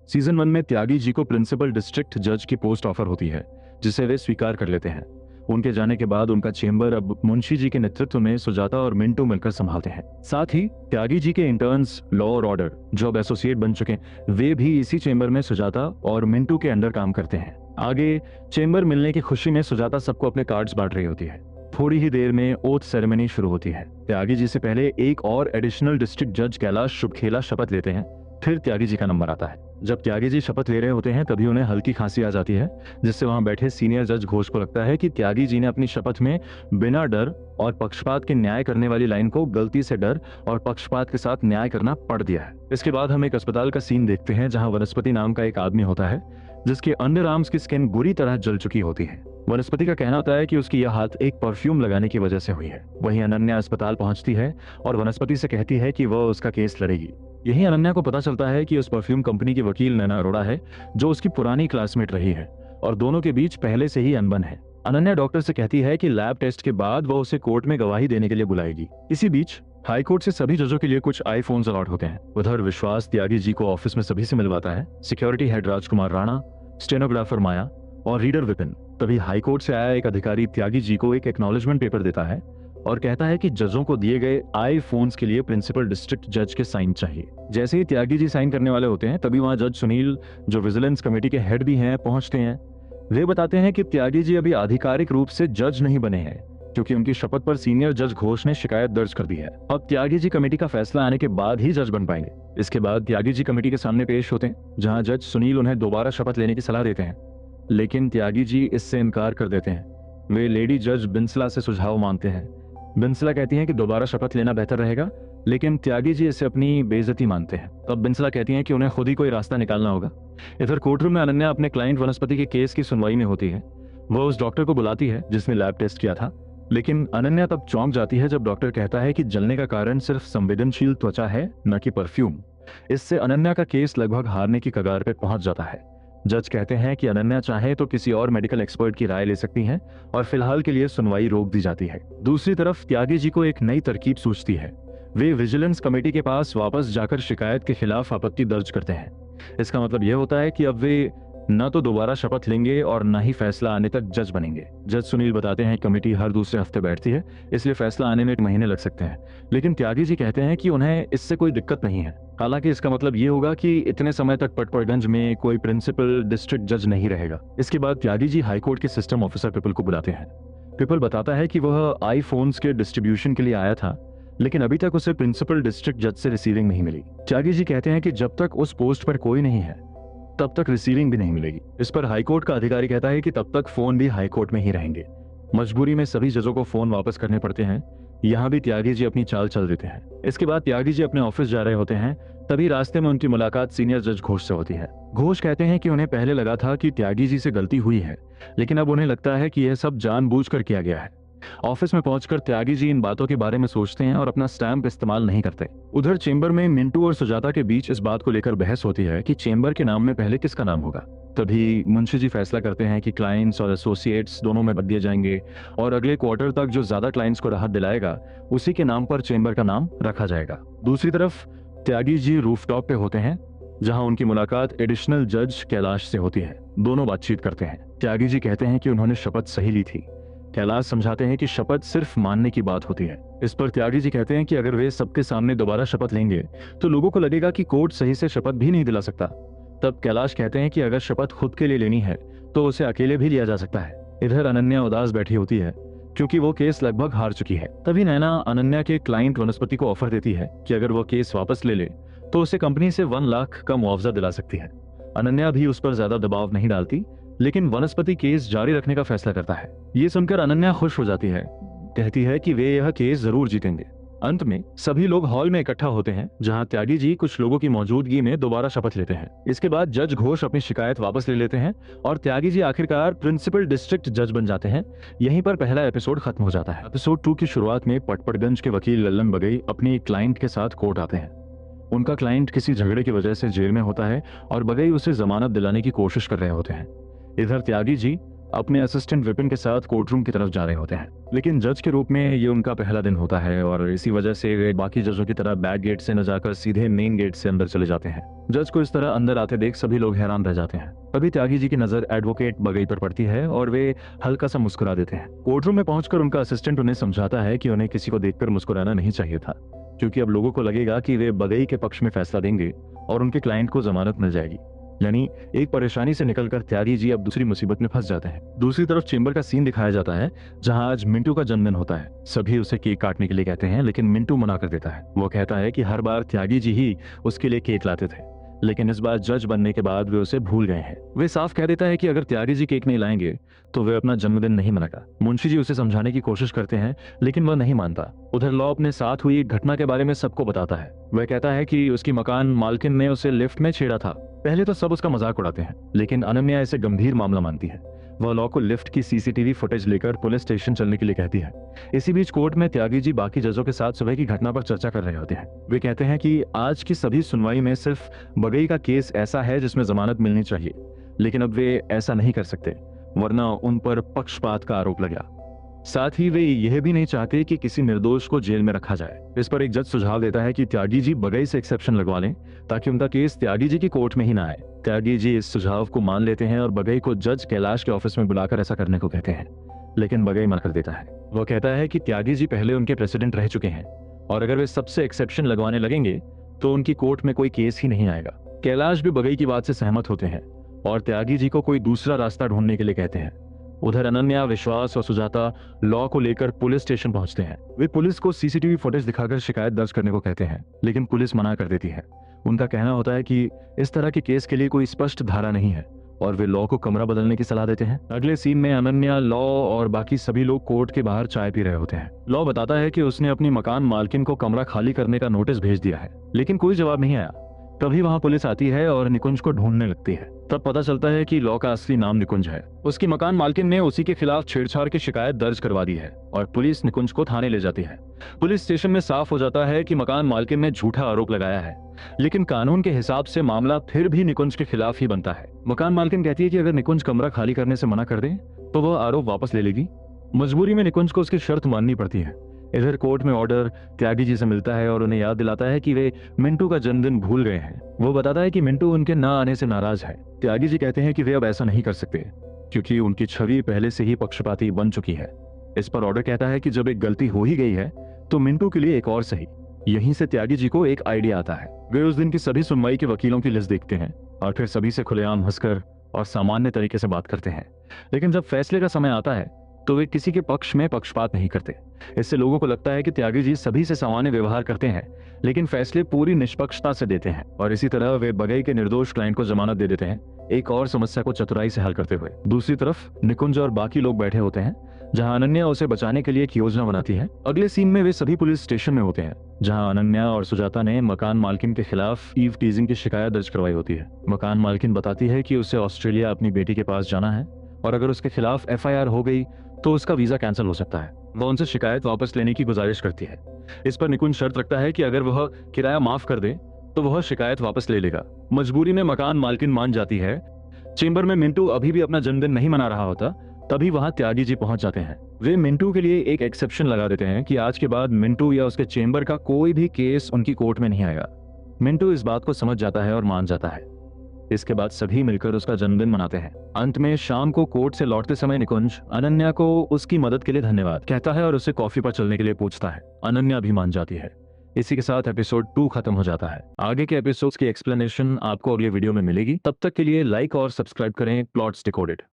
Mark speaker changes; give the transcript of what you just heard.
Speaker 1: Season 1 में त्यागी जी को principal district जज की पोस्ट ऑफर होती है, जिसे वे स्वीकार कर लेते हैं। उनके जाने के बाद उनका चेंबर अब मुंशी जी के नेतृत्व में सुजाता और मिंटू मिलकर संभालते हैं। साथ ही त्यागी जी के इंटर्न्स लॉ और ऑर्डर जो अब एसोसिएट बन चुके हैं, वे भी इसी चेंबर में सुजाता और मिंटू के अंडर काम करते हैं। आगे चेंबर मिलने की खुशी में सुजाता सबको अपने कार्ड्स बांट रही होती है। थोड़ी ही देर में ओथ सेरेमनी शुरू होती है। त्यागी जी से पहले एक और एडिशनल डिस्ट्रिक्ट जज कैलाश शुभखेला शपथ लेते हैं। फिर त्यागी जी का नंबर आता है। जब त्यागी जी शपथ ले रहे होते हैं तभी उन्हें हल्की खांसी आ जाती है, जिससे वहां बैठे सीनियर जज घोष को लगता है कि त्यागी जी ने अपनी शपथ में बिना डर और पक्षपात के न्याय करने वाली लाइन को गलती से डर और पक्षपात के साथ न्याय करना पढ़ दिया है। इसके बाद हम एक अस्पताल का सीन देखते हैं जहां वनस्पति नाम का एक आदमी होता है जिसके अंडर आर्म्स की स्किन बुरी तरह जल चुकी होती है। वनस्पति का कहना होता है कि उसकी यह हालत एक परफ्यूम लगाने की वजह से हुई है। वहीं अनन्या अस्पताल पहुंचती है और वनस्पति से कहती है कि वह उसका केस लड़ेगी। यही अनन्या को पता चलता है कि उस परफ्यूम कंपनी की वकील नैना अरोड़ा है, जो उसकी पुरानी क्लासमेट रही है और दोनों के बीच पहले से ही अनबन है। अनन्या डॉक्टर से कहती है कि लैब टेस्ट के बाद वह उसे कोर्ट में गवाही देने के लिए बुलाएगी। इसी बीच हाई कोर्ट से सभी जजों के लिए कुछ आईफोन्स अलॉट होते हैं। उधर विश्वास त्यागी जी को ऑफिस में सभी से मिलवाता है। सिक्योरिटी हेड राजकुमार राणा, स्टेनोग्राफर माया और रीडर विपिन। तभी हाई कोर्ट से आया एक अधिकारी त्यागी जी को एक एक्नॉलेजमेंट पेपर देता है और कहता है कि जजों को दिए गए आईफोन्स के लिए प्रिंसिपल डिस्ट्रिक्ट जज के साइन चाहिए। जैसे ही त्यागी जी साइन करने वाले होते हैं तभी वहां जज सुनील, जो विजिलेंस कमेटी के हेड भी हैं, पहुंचते हैं। वे बताते हैं कि त्यागी जी अभी आधिकारिक रूप से जज नहीं बने हैं क्योंकि उनकी शपथ पर सीनियर जज घोष ने शिकायत दर्ज कर दी है। अब त्यागी जी कमेटी का फैसला आने के बाद ही जज बन पाएंगे। इसके बाद त्यागी जी कमेटी के सामने पेश होते हैं, जहां जज सुनील उन्हें दोबारा शपथ लेने की सलाह देते हैं, लेकिन त्यागी जी इससे इनकार कर देते हैं। वे लेडी जज बिंसला से सुझाव मांगते हैं। बिंसला कहती हैं कि दोबारा शपथ लेना बेहतर रहेगा, लेकिन त्यागी जी इसे अपनी बेइज्जती मानते हैं। तब बिंसला कहती हैं कि उन्हें खुद ही कोई रास्ता निकालना होगा। इधर कोर्टरूम में अनन्या अपने क्लाइंट वनस्पति के केस की सुनवाई में होती है। वह उस डॉक्टर को बुलाती है जिसने लैब टेस्ट किया था, लेकिन अनन्या तब चौंक जाती है जब डॉक्टर कहता है कि जलने का कारण सिर्फ संवेदनशील त्वचा है, न कि परफ्यूम। इससे अनन्या का केस लगभग हारने की कगार पर पहुंच जाता है। जज कहते हैं कि अनन्या चाहे तो किसी और मेडिकल एक्सपर्ट की राय ले सकती हैं और फिलहाल के लिए सुनवाई रोक दी जाती है। दूसरी तरफ त्यागी जी को एक नई तरकीब सूझती है। वे विजिलेंस कमेटी के पास वापस जाकर शिकायत के खिलाफ आपत्ति दर्ज करते हैं। इसका मतलब यह होता है कि अब वे न तो दोबारा शपथ लेंगे और न ही फैसला आने तक जज बनेंगे। जज सुनील बताते हैं कमेटी हर दूसरे हफ्ते बैठती है, इसलिए फैसला आने में 1 महीने लग सकते हैं। लेकिन त्यागी जी कहते हैं कि उन्हें इससे कोई दिक्कत नहीं है। हालांकि इसका मतलब ये होगा कि इतने समय तक पटपड़गंज में कोई प्रिंसिपल डिस्ट्रिक्ट जज नहीं रहेगा। इसके बाद त्यागी जी हाईकोर्ट के सिस्टम ऑफिसर पिपल को बुलाते हैं। पिपल बताता है कि वह आईफोन्स के डिस्ट्रीब्यूशन के लिए आया था, लेकिन अभी तक उसे प्रिंसिपल डिस्ट्रिक्ट जज से रिसीविंग नहीं मिली। त्यागी जी कहते हैं कि जब तक उस पोस्ट पर कोई नहीं है तब तक रिसीविंग भी नहीं मिलेगी। इस पर हाईकोर्ट का अधिकारी कहता है कि तब तक फोन भी हाईकोर्ट में ही रहेंगे। मजबूरी में सभी जजों को फोन वापस करने पड़ते हैं। यहाँ भी त्यागी जी अपनी चाल चल देते हैं। इसके बाद त्यागी जी अपने ऑफिस जा रहे होते हैं, तभी रास्ते में उनकी मुलाकात सीनियर जज घोष से होती है। घोष कहते हैं कि उन्हें पहले लगा था कि त्यागी जी से गलती हुई है, लेकिन अब उन्हें लगता है कि यह सब जानबूझकर किया गया है। ऑफिस में पहुंचकर त्यागी जी इन बातों के बारे में सोचते हैं और अपना स्टैंप इस्तेमाल नहीं करते। उधर चेंबर में मिंटू और सुजाता के बीच इस बात को लेकर बहस होती है कि चेंबर के नाम में पहले किसका नाम होगा। तभी मुंशी जी फैसला करते हैं कि क्लाइंट्स और एसोसिएट्स दोनों में बदल दिए जाएंगे और अगले क्वार्टर तक जो ज्यादा क्लाइंट्स को राहत दिलाएगा उसी के नाम पर चेंबर का नाम रखा जाएगा। दूसरी तरफ त्यागी जी रूफटॉप पे होते हैं, जहां उनकी मुलाकात एडिशनल जज कैलाश से होती है। दोनों बातचीत करते हैं। त्यागी जी कहते हैं कि उन्होंने शपथ सही ली थी। कैलाश समझाते हैं कि शपथ सिर्फ मानने की बात होती है। इस पर त्यागी जी कहते हैं कि अगर वे सबके सामने दोबारा शपथ लेंगे तो लोगों को लगेगा कि कोर्ट सही से शपथ भी नहीं दिला सकता। तब कैलाश कहते हैं कि अगर शपथ खुद के लिए लेनी है तो उसे अकेले भी लिया जा सकता है। इधर अनन्या उदास बैठी होती है क्योंकि वो केस लगभग हार चुकी है। तभी नैना अनन्या के क्लाइंट वनस्पति को ऑफर देती है कि अगर वो केस वापस ले ले तो उसे कंपनी से 1 लाख का मुआवजा दिला सकती है। अनन्या भी उस पर ज्यादा दबाव नहीं डालती, लेकिन वनस्पति केस जारी रखने का फैसला करता है। ये सुनकर अनन्या खुश हो जाती है, कहती है कि वे यह केस जरूर जीतेंगे। अंत में सभी लोग हॉल में इकट्ठा होते हैं, जहां त्यागी जी कुछ लोगों की मौजूदगी में दोबारा शपथ लेते हैं। इसके बाद जज घोष अपनी शिकायत वापस ले लेते हैं और त्यागी जी आखिरकार प्रिंसिपल डिस्ट्रिक्ट जज बन जाते हैं। यहीं पर पहला एपिसोड खत्म हो जाता है। एपिसोड 2 की शुरुआत में पटपड़गंज के वकील लल्लन बगई अपनी क्लाइंट के साथ कोर्ट आते हैं। उनका क्लाइंट किसी झगड़े की वजह से जेल में होता है और बगई उसे जमानत दिलाने की कोशिश कर रहे होते हैं। इधर त्यागी जी अपने असिस्टेंट विपिन के साथ कोर्टरूम की तरफ जा रहे होते हैं। लेकिन जज के रूप में ये उनका पहला दिन होता है और इसी वजह से वे बाकी जजों की तरह बैक गेट से न जाकर सीधे मेन गेट से अंदर चले जाते हैं। जज को इस तरह अंदर आते देख सभी लोग हैरान रह जाते हैं। तभी त्यागी जी की नजर एडवोकेट बगई पर पड़ती है और वे हल्का सा मुस्कुरा देते हैं। कोर्टरूम में पहुंचकर उनका असिस्टेंट उन्हें समझाता है कि उन्हें किसी को देखकर मुस्कुराना नहीं चाहिए था, क्योंकि अब लोगों को लगेगा कि वे बगई के पक्ष में फैसला देंगे और उनके क्लाइंट को जमानत मिल जाएगी। यानी एक परेशानी से निकलकर त्यागी जी अब दूसरी मुसीबत में फंस जाते हैं। दूसरी तरफ चेंबर का सीन दिखाया जाता है जहां आज मिंटू का जन्मदिन होता है। सभी उसे केक काटने के लिए कहते हैं, लेकिन मिंटू मना कर देता है। वो कहता है कि हर बार त्यागी जी ही उसके लिए केक लाते थे, लेकिन इस बार जज बनने के बाद वे उसे भूल गए हैं। वे साफ कह देता है कि अगर त्यागी जी केक नहीं लाएंगे तो वे अपना जन्मदिन नहीं मनाएगा। मुंशी जी उसे समझाने की कोशिश करते हैं, लेकिन वह नहीं मानता। उधर लॉ अपने साथ हुई घटना के बारे में सबको बताता है। वह कहता है कि उसकी मकान मालकिन ने उसे लिफ्ट में छेड़ा था। पहले तो सब उसका मजाक उड़ाते हैं, लेकिन अनन्या इसे गंभीर मामला मानती है। वह लॉ को लिफ्ट की सीसीटीवी फुटेज लेकर पुलिस स्टेशन चलने के लिए कहती है। इसी बीच कोर्ट में त्यागी जी बाकी जजों के साथ सुबह की घटना पर चर्चा कर रहे होते हैं। वे कहते हैं कि आज की सभी सुनवाई में सिर्फ बगई का केस ऐसा है जिसमें जमानत मिलनी चाहिए, लेकिन अब वे ऐसा नहीं कर सकते, वरना उन पर पक्षपात का आरोप लगा। साथ ही वे यह भी नहीं चाहते कि किसी निर्दोष को जेल में रखा जाए। इस पर एक जज सुझाव देता है कि त्यागी जी बगई से एक्सेप्शन लगवा लें, ताकि उनका केस त्यागी जी की कोर्ट में ही ना आए। त्यागी जी इस सुझाव को मान लेते हैं और बगई को जज कैलाश के ऑफिस में बुलाकर ऐसा करने को कहते हैं, लेकिन बगई मना कर देता है। वो कहता है कि त्यागी जी पहले उनके प्रेसिडेंट रह चुके हैं और अगर वे सबसे एक्सेप्शन लगवाने लगेंगे तो उनकी कोर्ट में कोई केस ही नहीं आएगा। कैलाश भी बगई की बात से सहमत होते हैं और त्यागी जी को कोई दूसरा रास्ता ढूंढने के लिए कहते हैं। उधर अनन्या, विश्वास और सुजाता लॉ को लेकर पुलिस स्टेशन पहुंचते हैं। वे पुलिस को सीसीटीवी फुटेज दिखाकर शिकायत दर्ज करने को कहते हैं, लेकिन पुलिस मना कर देती है। उनका कहना होता है कि इस तरह के केस के लिए कोई स्पष्ट धारा नहीं है और वे लॉ को कमरा बदलने की सलाह देते हैं। अगले सीन में अनन्या, लॉ और बाकी सभी लोग कोर्ट के बाहर चाय पी रहे होते हैं। लॉ बताता है कि उसने अपनी मकान मालकिन को कमरा खाली करने का नोटिस भेज दिया है, लेकिन कोई जवाब नहीं आया। तभी वहां पुलिस आती है और निकुंज को ढूंढने लगती है। तब पता चलता है कि लॉ का असली नाम निकुंज है। उसकी मकान मालकिन ने उसी के खिलाफ छेड़छाड़ की शिकायत दर्ज करवा दी है और पुलिस निकुंज को थाने ले जाती है। पुलिस स्टेशन में साफ हो जाता है कि मकान मालकिन ने झूठा आरोप लगाया है, लेकिन कानून के हिसाब से मामला फिर भी निकुंज के खिलाफ ही बनता है। मकान मालकिन कहती है कि अगर निकुंज कमरा खाली करने से मना कर दे तो वह आरोप वापस ले लेगी। मजबूरी में निकुंज को उसकी शर्त माननी पड़ती है। इधर कोर्ट में ऑर्डर त्यागी जी से मिलता है और उन्हें याद दिलाता है कि वे मिंटू का जन्मदिन भूल गए हैं। वो बताता है कि मिंटू उनके ना आने से नाराज है। त्यागी जी कहते हैं कि वे अब ऐसा नहीं कर सकते, क्योंकि उनकी छवि पहले से ही पक्षपाती बन चुकी है। इस पर ऑर्डर कहता है कि जब एक गलती हो ही गई है तो मिंटू के लिए एक और सही। यहीं से त्यागी जी को एक आइडिया आता है। वे उस दिन की सभी सुनवाई के वकीलों की लिस्ट देखते हैं और फिर सभी से खुलेआम हंसकर और सामान्य तरीके से बात करते हैं। लेकिन जब फैसले का समय आता है तो वे किसी के पक्ष में पक्षपात नहीं करते। इससे लोगों को लगता है कि त्यागी जी सभी से सामान्य व्यवहार करते हैं, लेकिन फैसले पूरी निष्पक्षता से देते हैं। और इसी तरह वे बगई के निर्दोष क्लाइंट को जमानत दे देते हैं, एक और समस्या को चतुराई से हल करते हुए। दूसरी तरफ निकुंज और बाकी लोग बैठे होते हैं, जहां अनन्या उसे बचाने के लिए एक योजना बनाती है। अगले सीन में वे सभी पुलिस स्टेशन में होते हैं, जहां अनन्या और सुजाता ने मकान मालकिन के खिलाफ ईव टीजिंग की शिकायत दर्ज करवाई होती है। मकान मालकिन बताती है कि उसे ऑस्ट्रेलिया अपनी बेटी के पास जाना है और अगर उसके खिलाफ एफआईआर हो गई तो उसका वीजा कैंसिल हो सकता है। वह उनसे शिकायत वापस लेने की गुजारिश करती है। इस पर निकुंज शर्त रखता है कि अगर वह किराया माफ कर दे तो वह शिकायत वापस ले लेगा। मजबूरी में मकान मालकिन मान जाती है। चेंबर में मिंटू अभी भी अपना जन्मदिन नहीं मना रहा होता, तभी वहां त्यागी जी पहुंच जाते हैं। वे मिंटू के लिए एक एक्सेप्शन लगा देते हैं कि आज के बाद मिंटू या उसके चेंबर का कोई भी केस उनकी कोर्ट में नहीं आएगा। मिंटू इस बात को समझ जाता है और मान जाता है। इसके बाद सभी मिलकर उसका जन्मदिन मनाते हैं। अंत में शाम को कोर्ट से लौटते समय निकुंज अनन्या को उसकी मदद के लिए धन्यवाद कहता है और उसे कॉफी पर चलने के लिए पूछता है। अनन्या भी मान जाती है। इसी के साथ एपिसोड 2 खत्म हो जाता है। आगे के एपिसोड्स की एक्सप्लेनेशन आपको अगले वीडियो में मिलेगी। तब तक के लिए लाइक और सब्सक्राइब करें प्लॉट्स डिकोडेड।